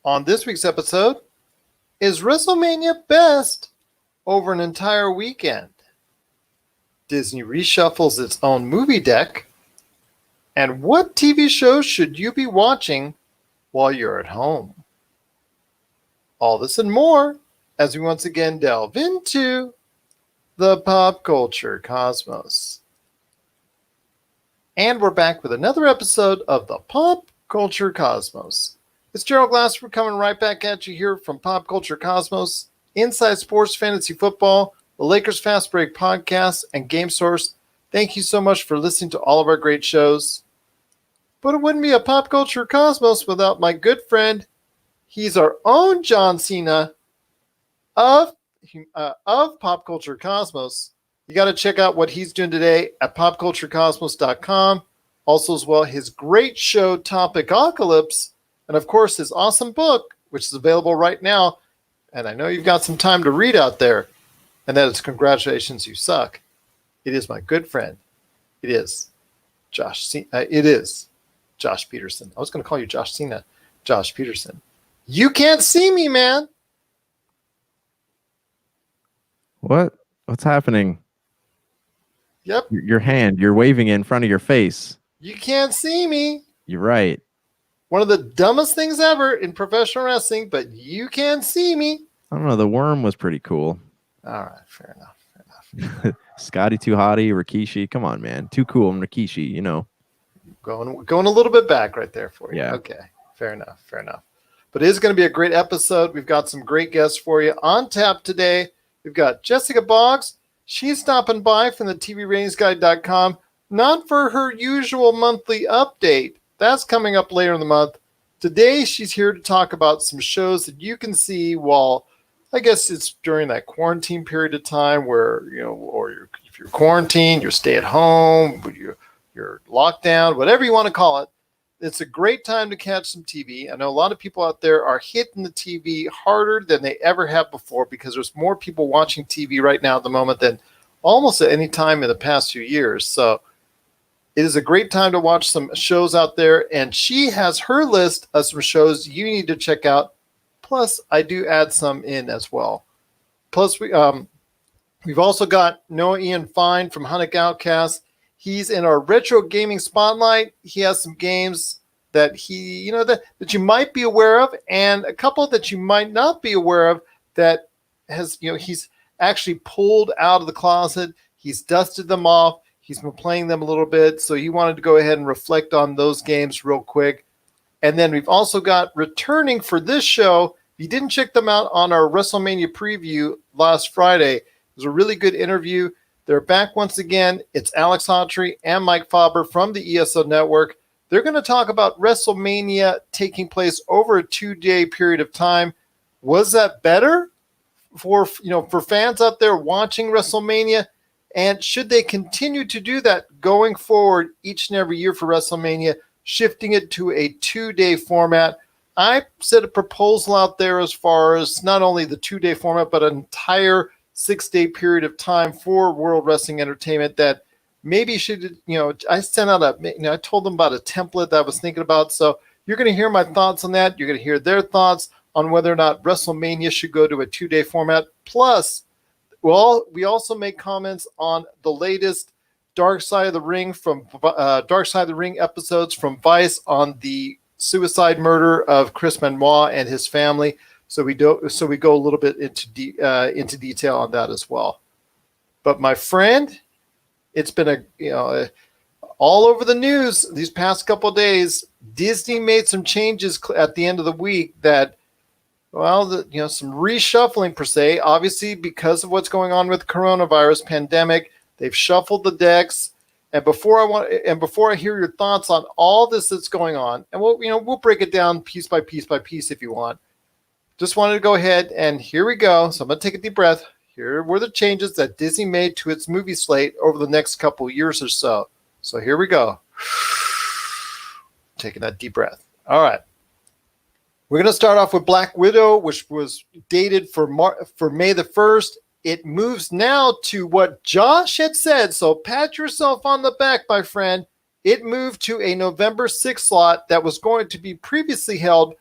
On this week's episode, is WrestleMania best over an entire weekend? Disney reshuffles its own movie deck. And what TV shows should you be watching while you're at home? All this and more as we once again delve into the pop culture cosmos. And we're back with another episode of the Pop Culture Cosmos. It's Gerald Glassford coming right back at you here from Pop Culture Cosmos, Inside Sports Fantasy Football, the Lakers Fast Break Podcast, and Game Source. Thank you so much for listening to all of our great shows. But it wouldn't be a Pop Culture Cosmos without my good friend. He's our own John Cena of Pop Culture Cosmos. You got to check out what he's doing today at popculturecosmos.com. Also, as well, his great show, Topicocalypse, and of course, his awesome book, which is available right now. And I know you've got some time to read out there, and that is Congratulations, You Suck. It is my good friend. It is Josh Peterson. I was going to call you Josh Cena. Josh Peterson. You can't see me, man. What's happening? Yep. Your hand, you're waving it in front of your face. You can't see me. You're right. One of the dumbest things ever in professional wrestling, but you can't see me. I don't know. The worm was pretty cool. All right. Fair enough. Scotty Too Hottie, Rikishi. Come on, man. Too cool and Rikishi, you know. Going a little bit back right there for you. Yeah. Okay. Fair enough. But it is going to be a great episode. We've got some great guests for you. On tap today, we've got Jessica Boggs. She's stopping by from the TVRatingsGuide.com, not for her usual monthly update. That's coming up later in the month. Today, she's here to talk about some shows that you can see while, I guess it's during that quarantine period of time where, if you're quarantined, you're stay at home, you're locked down, whatever you want to call it. It's a great time to catch some TV. I know a lot of people out there are hitting the TV harder than they ever have before because there's more people watching TV right now at the moment than almost at any time in the past few years. So it is a great time to watch some shows out there. And she has her list of some shows you need to check out. Plus, I do add some in as well. Plus, we've also got Noah Ian Fine from Hunnick Outcast. He's in our retro gaming spotlight. He has some games that that you might be aware of, and a couple that you might not be aware of that he's actually pulled out of the closet. He's dusted them off. He's been playing them a little bit, so he wanted to go ahead and reflect on those games real quick. And then we've also got returning for this show. If you didn't check them out on our WrestleMania preview last Friday, it was a really good interview. They're back once again. It's Alex Hawtrey and Mike Faber from the ESO Network. They're going to talk about WrestleMania taking place over a 2-day period of time. Was that better for fans out there watching WrestleMania? And should they continue to do that going forward each and every year for WrestleMania, shifting it to a 2-day format? I set a proposal out there as far as not only the 2-day format, but an entire 6-day period of time for World Wrestling Entertainment that maybe should, I sent out I told them about a template that I was thinking about. So you're going to hear my thoughts on that. You're going to hear their thoughts on whether or not WrestleMania should go to a 2-day format. Plus, we also make comments on the latest Dark Side of the Ring episodes from Vice on the suicide murder of Chris Benoit and his family. So we go a little bit into detail on that as well. But my friend, it's been all over the news these past couple of days. Disney made some changes at the end of the week that, some reshuffling per se. Obviously, because of what's going on with the coronavirus pandemic, they've shuffled the decks. And before I hear your thoughts on all this that's going on, and we'll break it down piece by piece by piece if you want. Just wanted to go ahead and here we go. So I'm going to take a deep breath. Here were the changes that Disney made to its movie slate over the next couple years or so. So here we go. Taking that deep breath. All right. We're going to start off with Black Widow, which was dated for May the 1st. It moves now to what Josh had said. So pat yourself on the back, my friend. It moved to a November 6th slot that was going to be previously held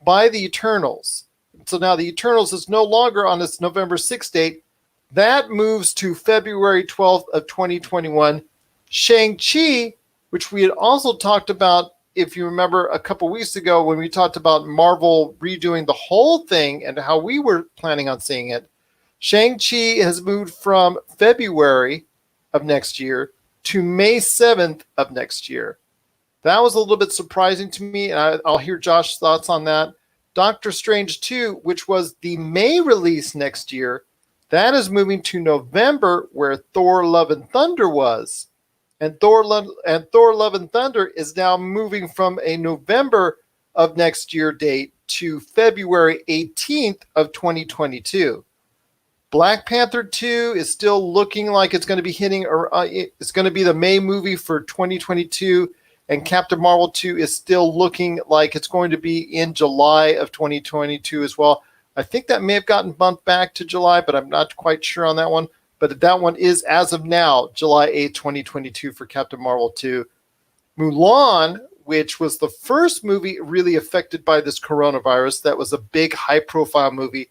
by the Eternals. So now the Eternals is no longer on its November 6th date. That moves to February 12th of 2021. Shang-Chi, which we had also talked about, if you remember, a couple weeks ago when we talked about Marvel redoing the whole thing and how we were planning on seeing it. Shang-Chi has moved from February of next year to May 7th of next year. That was a little bit surprising to me, and I'll hear Josh's thoughts on that. Doctor Strange 2, which was the May release next year, that is moving to November, where Thor Love and Thunder was. And Thor Love and Thunder is now moving from a November of next year date to February 18th of 2022. Black Panther 2 is still looking like it's going to be hitting, it's going to be the May movie for 2022. And Captain Marvel 2 is still looking like it's going to be in July of 2022 as well. I think that may have gotten bumped back to July, but I'm not quite sure on that one. But that one is, as of now, July 8th, 2022 for Captain Marvel 2. Mulan, which was the first movie really affected by this coronavirus, that was a big high-profile movie.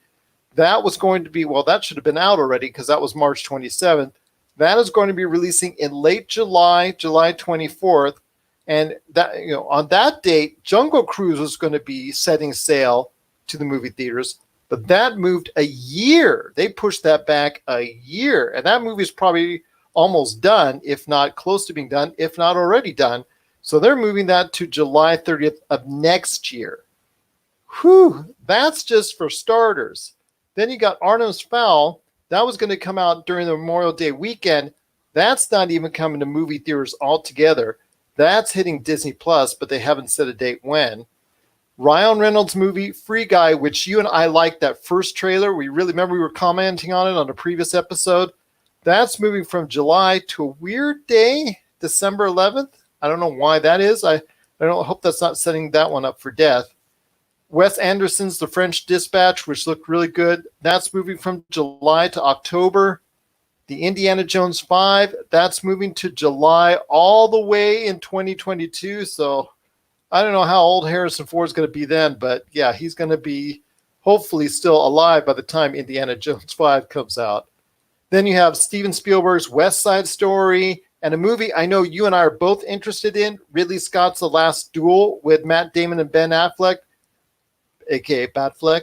That was going to be, well, that should have been out already because that was March 27th. That is going to be releasing in late July, July 24th. And that, on that date, Jungle Cruise was going to be setting sail to the movie theaters, but that moved a year. They pushed that back a year, and that movie is probably almost done, if not close to being done, if not already done. So they're moving that to July 30th of next year. Whew, that's just for starters. Then you got Artemis Fowl. That was going to come out during the Memorial Day weekend. That's not even coming to movie theaters altogether. That's hitting Disney Plus, but they haven't set a date when. Ryan Reynolds' movie Free Guy, which you and I liked that first trailer. We were commenting on it on a previous episode. That's moving from July to a weird day, December 11th. I don't know why that is. I hope that's not setting that one up for death. Wes Anderson's The French Dispatch, which looked really good. That's moving from July to October. The Indiana Jones 5, that's moving to July all the way in 2022. So I don't know how old Harrison Ford is going to be then, but yeah, he's going to be hopefully still alive by the time Indiana Jones 5 comes out. Then you have Steven Spielberg's West Side Story and a movie I know you and I are both interested in, Ridley Scott's The Last Duel with Matt Damon and Ben Affleck, aka Batfleck.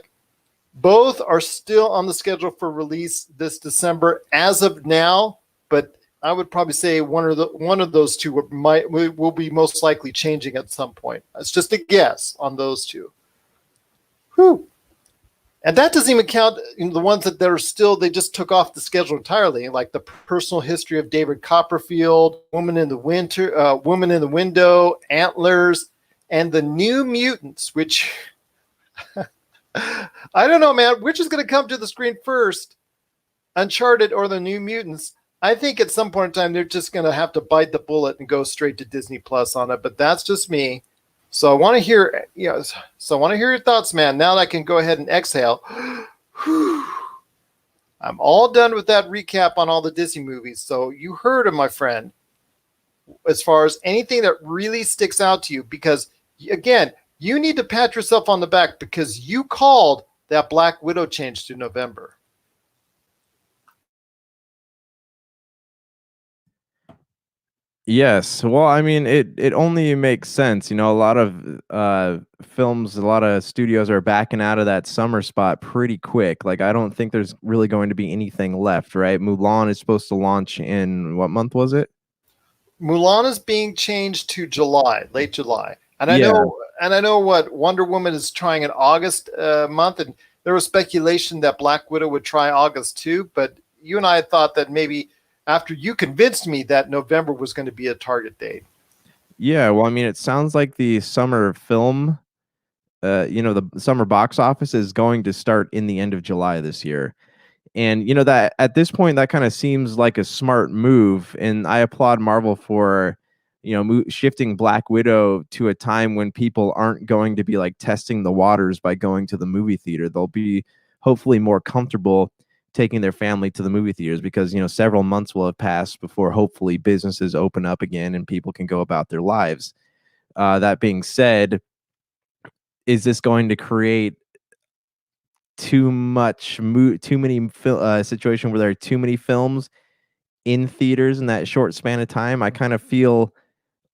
Both are still on the schedule for release this December as of now, but I would probably say one of those two will be most likely changing at some point. It's just a guess on those two. Whew. And that doesn't even count the ones that are still, they just took off the schedule entirely, like The Personal History of David Copperfield, Woman in the Window, Antlers, and The New Mutants, which... I don't know, man. Which is going to come to the screen first, Uncharted or The New Mutants? I think at some point in time, they're just going to have to bite the bullet and go straight to Disney Plus on it. But that's just me. So I want to hear, your thoughts, man. Now that I can go ahead and exhale. I'm all done with that recap on all the Disney movies. So you heard it, my friend. As far as anything that really sticks out to you, because again, you need to pat yourself on the back because you called that Black Widow change to November. Yes. Well, I mean, it only makes sense. A lot of films, a lot of studios are backing out of that summer spot pretty quick. Like, I don't think there's really going to be anything left, right? Mulan is supposed to launch in, what month was it? Mulan is being changed to July, late July. And I know what Wonder Woman is trying in August month, and there was speculation that Black Widow would try August too. But you and I thought that maybe after you convinced me that November was going to be a target date. Yeah, well, I mean, it sounds like the summer film, the summer box office is going to start in the end of July this year. And, that at this point, that kind of seems like a smart move. And I applaud Marvel for shifting Black Widow to a time when people aren't going to be like testing the waters by going to the movie theater. They'll be hopefully more comfortable taking their family to the movie theaters because, several months will have passed before hopefully businesses open up again and people can go about their lives. That being said, is this going to create too many situation where there are too many films in theaters in that short span of time? I kind of feel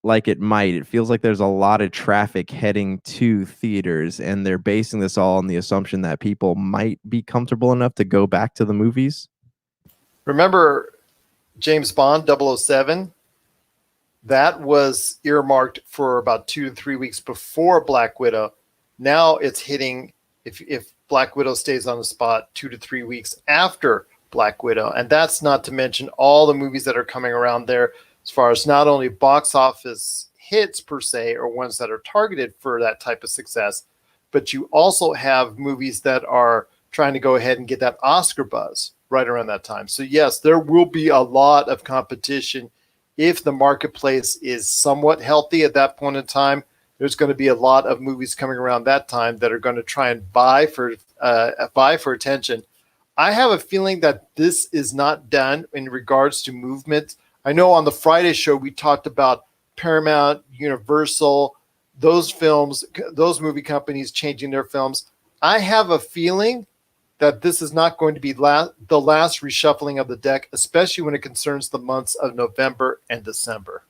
like it might. It feels like there's a lot of traffic heading to theaters, and they're basing this all on the assumption that people might be comfortable enough to go back to the movies. Remember James Bond 007? That was earmarked for about 2 to 3 weeks before Black Widow. Now it's hitting, if Black Widow stays on the spot, 2 to 3 weeks after Black Widow. And that's not to mention all the movies that are coming around there as far as not only box office hits per se, or ones that are targeted for that type of success, but you also have movies that are trying to go ahead and get that Oscar buzz right around that time. So yes, there will be a lot of competition. If the marketplace is somewhat healthy at that point in time, there's going to be a lot of movies coming around that time that are going to try and buy for attention. I have a feeling that this is not done in regards to movement. I know on the Friday show we talked about Paramount, Universal, those films, those movie companies changing their films. I have a feeling that this is not going to be the last reshuffling of the deck, especially when it concerns the months of November and December.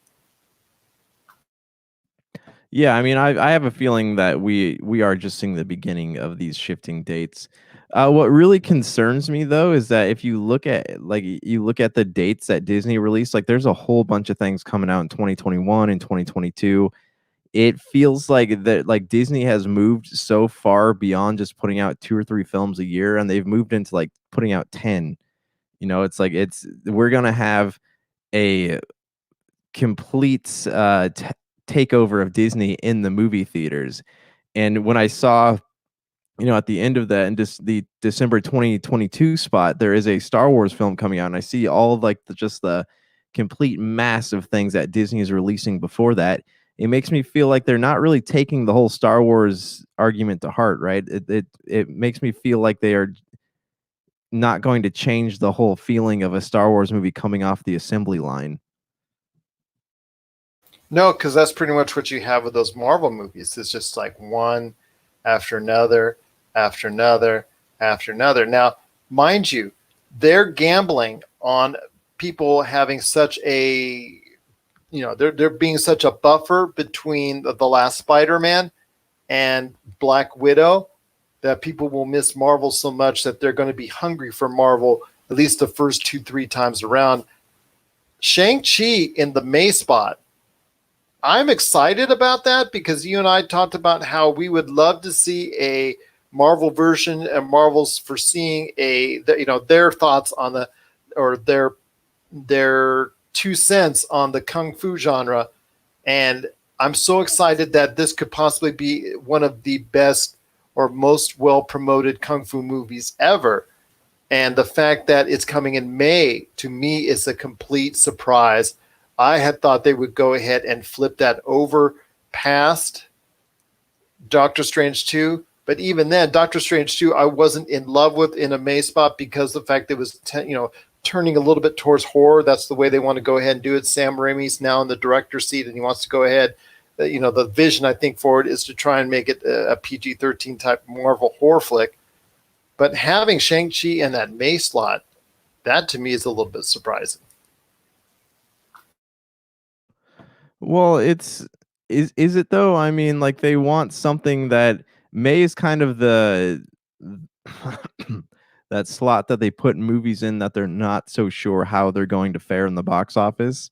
Yeah, I mean, I have a feeling that we are just seeing the beginning of these shifting dates. What really concerns me though is that if you look at the dates that Disney released, like there's a whole bunch of things coming out in 2021 and 2022. It feels like that, like Disney has moved so far beyond just putting out 2 or 3 films a year, and they've moved into like putting out 10. You know, it's like we're gonna have a complete takeover of Disney in the movie theaters. And when I saw, at the end of that, and just the December 2022 spot, there is a Star Wars film coming out, and I see all of like just the complete mass of things that Disney is releasing before that. It makes me feel like they're not really taking the whole Star Wars argument to heart, right? It makes me feel like they are not going to change the whole feeling of a Star Wars movie coming off the assembly line. No, because that's pretty much what you have with those Marvel movies. It's just like one after another, after another, after another. Now, mind you, they're gambling on people having such a, there being such a buffer between the last Spider-Man and Black Widow that people will miss Marvel so much that they're going to be hungry for Marvel at least the first 2-3 times around. Shang-Chi in the May spot, I'm excited about that because you and I talked about how we would love to see a Marvel version, and Marvel's foreseeing their thoughts on their 2 cents on the Kung Fu genre. And I'm so excited that this could possibly be one of the best or most well-promoted Kung Fu movies ever. And the fact that it's coming in May, to me, is a complete surprise. I had thought they would go ahead and flip that over past Doctor Strange 2. But even then, Doctor Strange 2, I wasn't in love with in a May spot because of the fact that it was, turning a little bit towards horror. That's the way they want to go ahead and do it. Sam Raimi's now in the director's seat, and he wants to go ahead. The vision, I think, for it is to try and make it a PG-13 type Marvel horror flick. But having Shang-Chi in that May slot, that to me is a little bit surprising. Well, is it though? I mean, like they want something that May is kind of the that slot that they put movies in that they're not so sure how they're going to fare in the box office.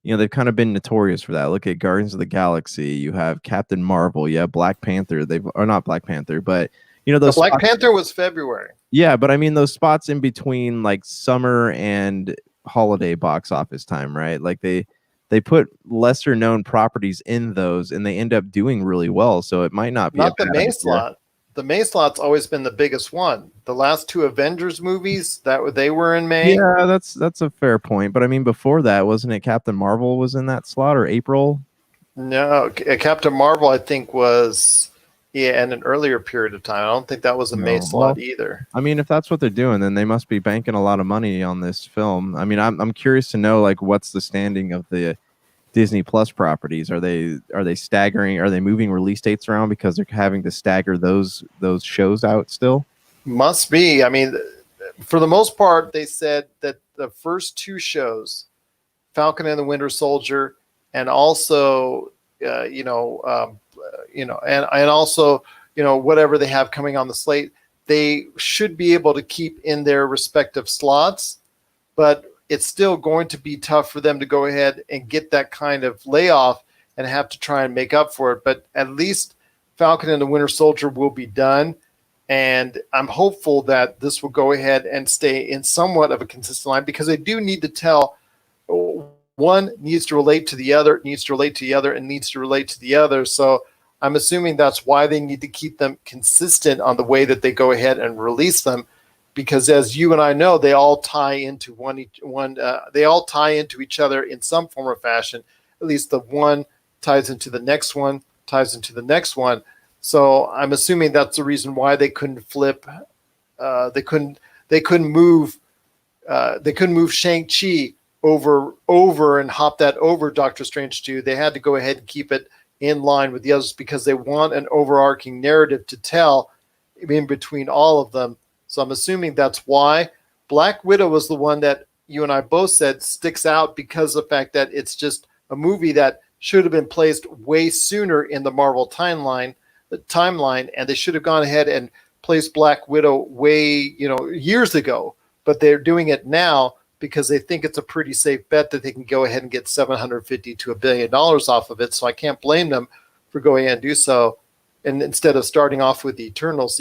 They've kind of been notorious for that. Look at Guardians of the Galaxy. You have Captain Marvel. You have Black Panther. Or not Black Panther, but those Black Panther was February. Yeah, but I mean those spots in between like summer and holiday box office time, right? Like they put lesser known properties in those, and they end up doing really well. So it might not be the May slot. The May slot's always been the biggest one. The last 2 Avengers movies they were in May. Yeah, that's a fair point. But I mean, before that, wasn't it Captain Marvel was in that slot, or April? No, Captain Marvel I think was in an earlier period of time. I don't think that was a May slot either. I mean, if that's what they're doing, then they must be banking a lot of money on this film. I mean, I'm curious to know like what's the standing of the Disney Plus properties? Are they staggering? Are they moving release dates around because they're having to stagger those shows out still? Must be. I mean, for the most part, they said that the first two shows, Falcon and the Winter Soldier, and also, and also, whatever they have coming on the slate, they should be able to keep in their respective slots, but it's still going to be tough for them to go ahead and get that kind of layoff and have to try and make up for it. But at least Falcon and the Winter Soldier will be done. And I'm hopeful that this will go ahead and stay in somewhat of a consistent line, because they do need to tell, one needs to relate to the other, needs to relate to the other, and needs to relate to the other. So I'm assuming that's why they need to keep them consistent on the way that they go ahead and release them, because as you and I know, they all tie into they all tie into each other in some form or fashion. At least the one ties into the next one, ties into the next one. So I'm assuming that's the reason why they couldn't flip. They couldn't move Shang-Chi over and hop that over Doctor Strange 2. They had to go ahead and keep it in line with the others because they want an overarching narrative to tell in between all of them. So I'm assuming that's why. Black Widow was the one that you and I both said sticks out because of the fact that it's just a movie that should have been placed way sooner in the Marvel timeline, and they should have gone ahead and placed Black Widow way, years ago. But they're doing it now because they think it's a pretty safe bet that they can go ahead and get $750 to $1 billion off of it. So I can't blame them for going ahead and do so. And instead of starting off with the Eternals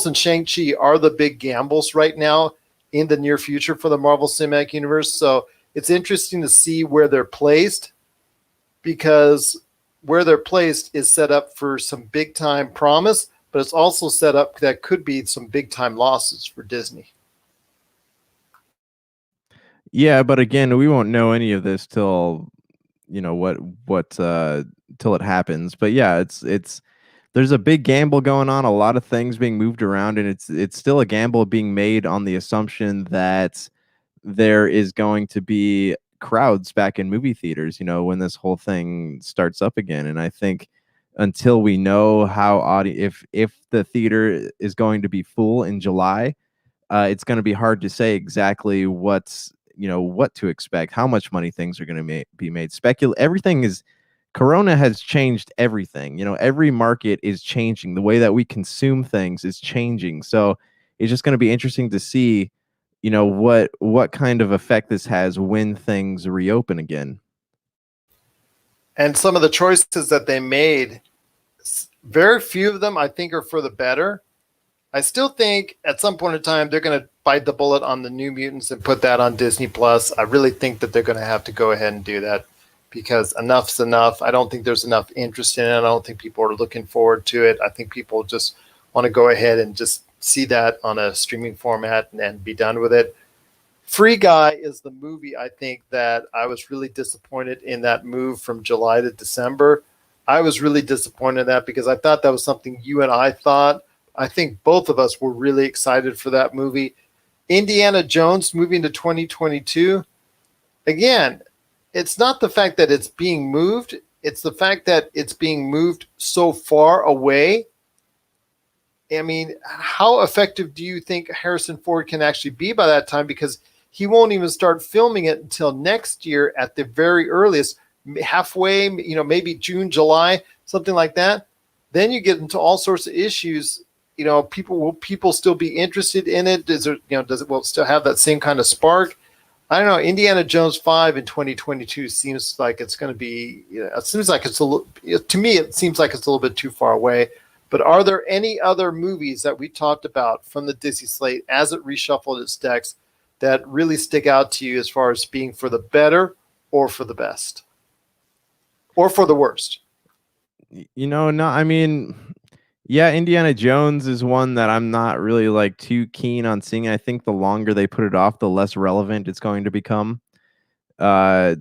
and Shang-Chi are the big gambles right now in the near future for the Marvel Cinematic Universe. So it's interesting to see where they're placed, because where they're placed is set up for some big time promise, but it's also set up that could be some big time losses for Disney. Yeah, but again, we won't know any of this till till it happens. But yeah, it's there's a big gamble going on, a lot of things being moved around, and it's still a gamble being made on the assumption that there is going to be crowds back in movie theaters, when this whole thing starts up again. And I think until we know how if the theater is going to be full in July, it's going to be hard to say exactly what to expect, how much money things are going to be made. Everything is Corona has changed everything. Every market is changing. The way that we consume things is changing. So it's just going to be interesting to see, what kind of effect this has when things reopen again. And some of the choices that they made, very few of them I think are for the better. I still think at some point in time they're going to bite the bullet on the New Mutants and put that on Disney Plus. I really think that they're going to have to go ahead and do that, because enough's enough. I don't think there's enough interest in it. I don't think people are looking forward to it. I think people just want to go ahead and just see that on a streaming format and be done with it. Free Guy is the movie, I think, that I was really disappointed in that move from July to December. I was really disappointed in that because I thought that was something you and I thought. I think both of us were really excited for that movie. Indiana Jones moving to 2022. Again, it's not the fact that it's being moved. It's the fact that it's being moved so far away. I mean, how effective do you think Harrison Ford can actually be by that time? Because he won't even start filming it until next year at the very earliest, halfway, maybe June, July, something like that. Then you get into all sorts of issues. Will people still be interested in it? Does it still have that same kind of spark? I don't know. Indiana Jones 5 in 2022 seems like it's going to be, it seems like it's to me, it seems like it's a little bit too far away. But are there any other movies that we talked about from the Disney slate as it reshuffled its decks that really stick out to you as far as being for the better or for the best or for the worst? No, I mean, yeah, Indiana Jones is one that I'm not really too keen on seeing. I think the longer they put it off, the less relevant it's going to become. Other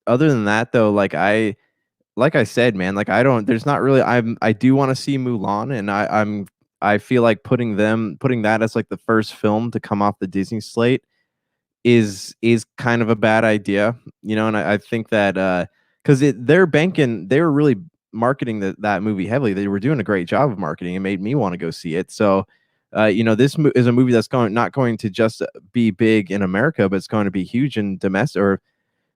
than that, though, like I said, man, there's not really, I do want to see Mulan, and I feel like putting that as the first film to come off the Disney slate is kind of a bad idea, you know. And I think that because they were really marketing that movie heavily. They were doing a great job of marketing. It made me want to go see it. So, you know, this is a movie that's not going to just be big in America, but it's going to be huge in domestic, or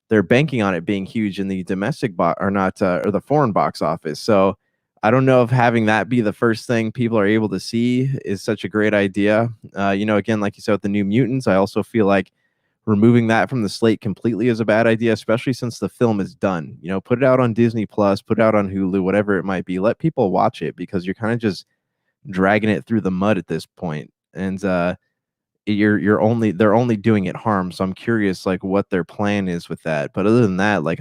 they're banking on it being huge in the domestic or not, or the foreign box office. So I don't know if having that be the first thing people are able to see is such a great idea. You know, again, like you said with the New Mutants, I also feel like removing that from the slate completely is a bad idea, especially since the film is done. You know, put it out on Disney Plus, put it out on Hulu, whatever it might be. Let people watch it, because you're kind of just dragging it through the mud at this point. And they're only doing it harm. So I'm curious like what their plan is with that. But other than that, like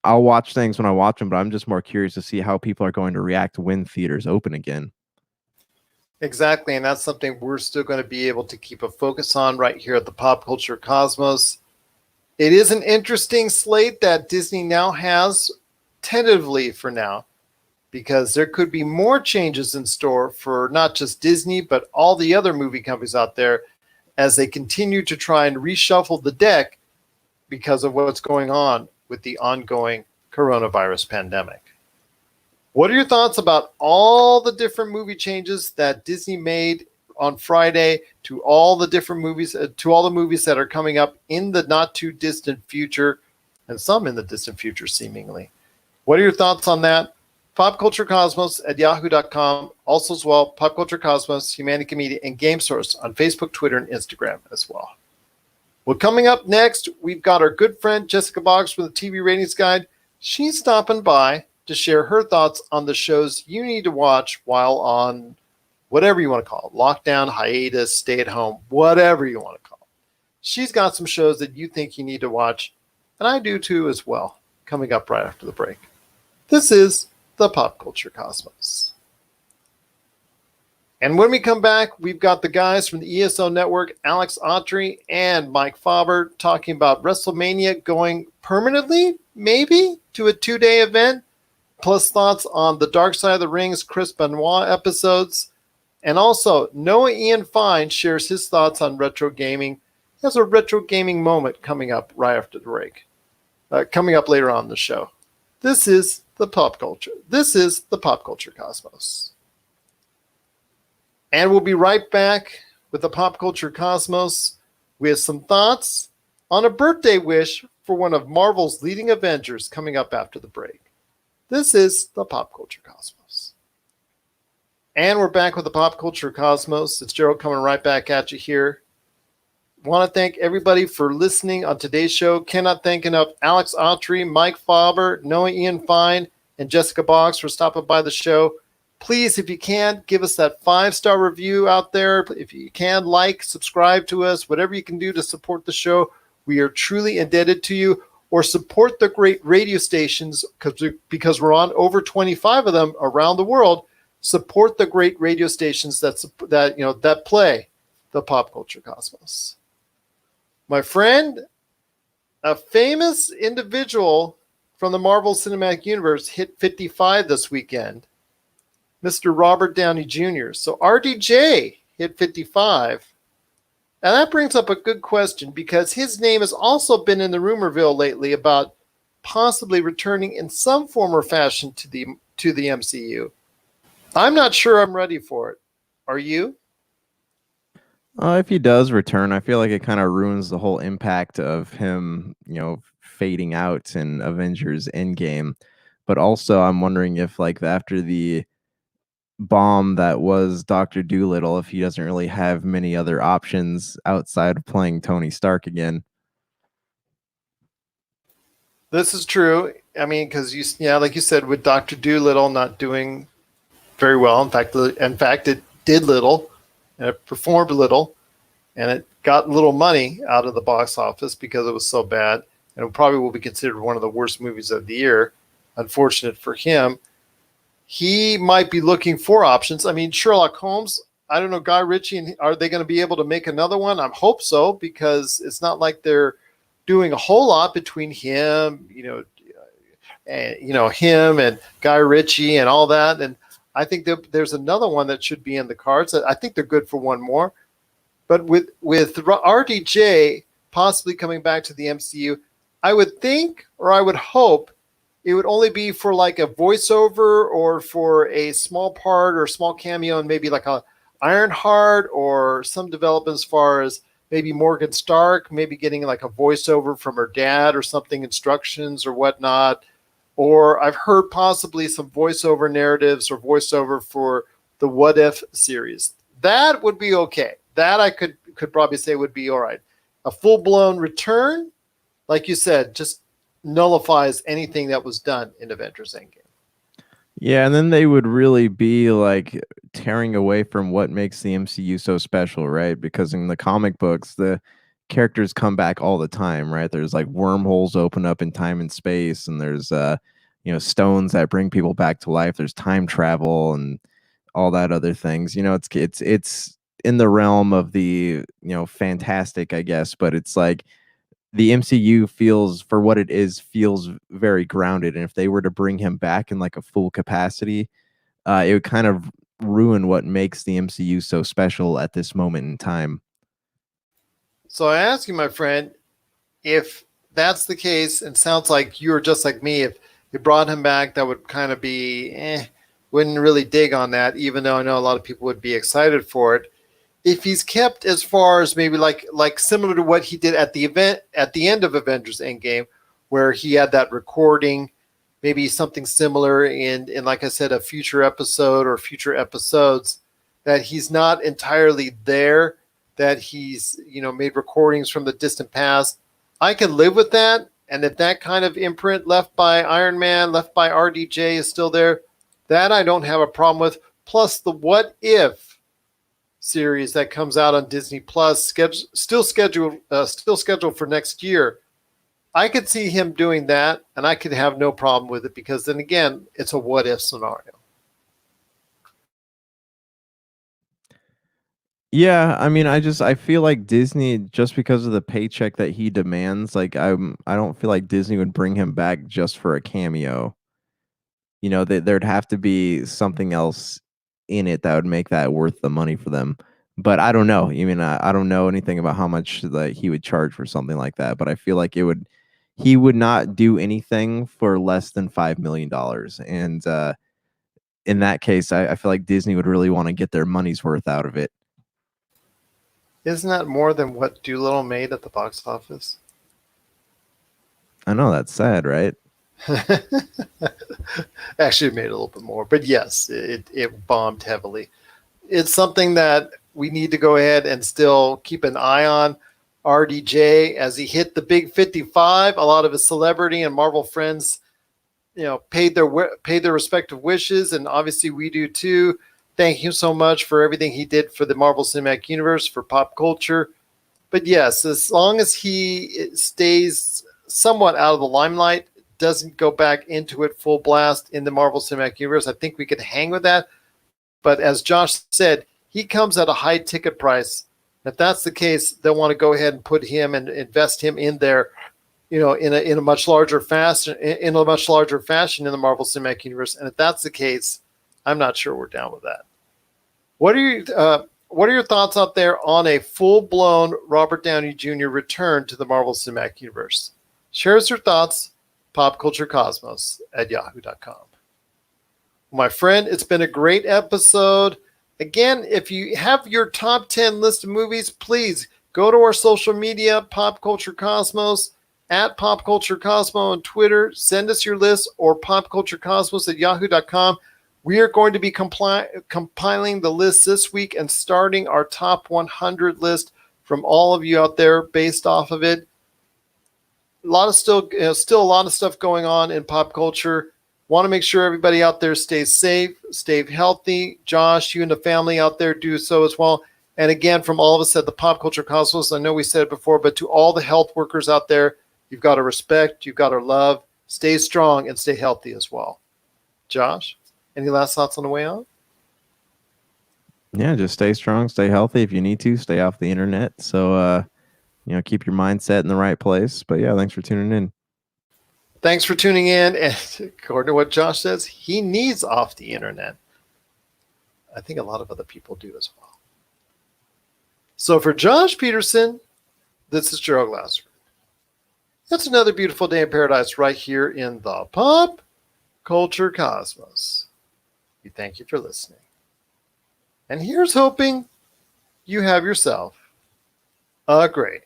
I'll watch things when I watch them, but I'm just more curious to see how people are going to react when theaters open again. Exactly, and that's something we're still going to be able to keep a focus on right here at the Pop Culture Cosmos. It is an interesting slate that Disney now has, tentatively for now, because there could be more changes in store for not just Disney, but all the other movie companies out there as they continue to try and reshuffle the deck because of what's going on with the ongoing coronavirus pandemic. What are your thoughts about all the different movie changes that Disney made on Friday to all the different movies, to all the movies that are coming up in the not too distant future, and some in the distant future seemingly? What are your thoughts on that? popculturecosmos@yahoo.com. Also as well, Pop Culture Cosmos, Humanity Media, and Game Source on Facebook, Twitter, and Instagram as well. Well, coming up next, we've got our good friend Jessica Boggs from the TV Ratings Guide. She's stopping by to share her thoughts on the shows you need to watch while on whatever you want to call it, lockdown, hiatus, stay at home, whatever you want to call it. She's got some shows that you think you need to watch, and I do too as well, coming up right after the break. This is the Pop Culture Cosmos. And when we come back, we've got the guys from the ESO Network, Alex Autry and Mike Faber, talking about WrestleMania going permanently, maybe, to a 2-day event, plus thoughts on the Dark Side of the Ring's Chris Benoit episodes. And also, Noah Ian Fine shares his thoughts on retro gaming. He has a retro gaming moment coming up right after the break, coming up later on in the show. This is the Pop Culture. This is the Pop Culture Cosmos. And we'll be right back with the Pop Culture Cosmos with some thoughts on a birthday wish for one of Marvel's leading Avengers coming up after the break. This is the Pop Culture Cosmos. And we're back with the Pop Culture Cosmos. It's Gerald coming right back at you here. Want to thank everybody for listening on today's show. Cannot thank enough Alex Autry, Mike Faber, Noah Ian Fine, and Jessica Boggs for stopping by the show. Please, if you can, give us that 5-star review out there. If you can, like, subscribe to us, whatever you can do to support the show. We are truly indebted to you. Or support the great radio stations, because we're on over 25 of them around the world. Support the great radio stations that play the Pop Culture Cosmos. My friend, a famous individual from the Marvel Cinematic Universe hit 55 this weekend, Mr. Robert Downey Jr. So RDJ hit 55. Now that brings up a good question, because his name has also been in the rumorville lately about possibly returning in some form or fashion to the MCU. I'm not sure I'm ready for it. Are you? If he does return, I feel like it kind of ruins the whole impact of him, you know, fading out in Avengers Endgame. But also, I'm wondering if, like, after the bomb that was Dr. Doolittle, if he doesn't really have many other options outside of playing Tony Stark again. This is true. I mean, because like you said, with Dr. Doolittle not doing very well. In fact, it did little, and it performed little, and it got little money out of the box office because it was so bad, and it probably will be considered one of the worst movies of the year. Unfortunate for him. He might be looking for options. I mean, Sherlock Holmes, I don't know, Guy Ritchie, are they going to be able to make another one? I hope so, because it's not like they're doing a whole lot between him, him and Guy Ritchie and all that. And I think there's another one that should be in the cards. I think they're good for one more. But with RDJ possibly coming back to the MCU, I would think, or I would hope, it would only be for like a voiceover or for a small part or small cameo and maybe like a Ironheart or some development as far as maybe Morgan Stark, maybe getting like a voiceover from her dad or something, instructions or whatnot. Or I've heard possibly some voiceover narratives or voiceover for the What If series. That would be okay. That I could probably say would be all right. A full blown return, like you said, just nullifies anything that was done in Avengers Endgame. Yeah, and then they would really be like tearing away from what makes the MCU so special, right? Because in the comic books, the characters come back all the time, right? There's like wormholes open up in time and space, and there's stones that bring people back to life. There's time travel and all that other things. It's in the realm of the, fantastic, I guess, but it's like the MCU feels, for what it is, feels very grounded. And if they were to bring him back in like a full capacity, it would kind of ruin what makes the MCU so special at this moment in time. So I ask you, my friend, if that's the case, and sounds like you're just like me, if you brought him back, that would kind of be, wouldn't really dig on that, even though I know a lot of people would be excited for it. If he's kept as far as maybe like similar to what he did at the event at the end of Avengers Endgame, where he had that recording, maybe something similar in like I said, a future episode or future episodes, that he's not entirely there, that he's made recordings from the distant past. I can live with that. And if that kind of imprint left by Iron Man, left by RDJ is still there, that I don't have a problem with. Plus the What If series that comes out on Disney Plus, still scheduled for next year. I could see him doing that, and I could have no problem with it because then again, it's a what if scenario. Yeah, I mean, I feel like Disney, just because of the paycheck that he demands, like I don't feel like Disney would bring him back just for a cameo. There'd have to be something else in it that would make that worth the money for them. But I don't know. I mean, I don't know anything about how much that he would charge for something like that. But I feel like he would not do anything for less than $5 million. And in that case, I feel like Disney would really want to get their money's worth out of it. Isn't that more than what Doolittle made at the box office? I know, that's sad, right? Actually, it made a little bit more, but yes, it bombed heavily. It's something that we need to go ahead and still keep an eye on. RDJ, as he hit the big 55, a lot of his celebrity and Marvel friends, paid their respective wishes, and obviously we do too. Thank you so much for everything he did for the Marvel Cinematic Universe, for pop culture. But yes, as long as he stays somewhat out of the limelight, doesn't go back into it full blast in the Marvel Cinematic Universe, I think we could hang with that. But as Josh said, he comes at a high ticket price. If that's the case, they'll want to go ahead and put him and invest him in there, in a much larger fashion in the Marvel Cinematic Universe. And if that's the case, I'm not sure we're down with that. What are your thoughts out there on a full-blown Robert Downey Jr. return to the Marvel Cinematic Universe? Share us your thoughts, popculturecosmos@yahoo.com. My friend, it's been a great episode. Again, if you have your top 10 list of movies, please go to our social media, Pop Culture Cosmos, at Pop Culture Cosmos on Twitter. Send us your list, or popculturecosmos@yahoo.com. We are going to be compiling the list this week and starting our top 100 list from all of you out there based off of it. Still a lot of stuff going on in pop culture. Want to make sure everybody out there stays safe, stay healthy. Josh, you and the family out there do so as well. And again, from all of us at the Pop Culture Cosmos, I know we said it before, but to all the health workers out there, you've got to respect, you've got to love, stay strong, and stay healthy as well. Josh, any last thoughts on the way out? Yeah, just stay strong, stay healthy. If you need to, stay off the internet. So, keep your mindset in the right place. But yeah, thanks for tuning in. Thanks for tuning in. And according to what Josh says, he needs off the internet. I think a lot of other people do as well. So for Josh Peterson, this is Gerald Glasser. It's another beautiful day in paradise right here in the Pop Culture Cosmos. We thank you for listening. And here's hoping you have yourself a great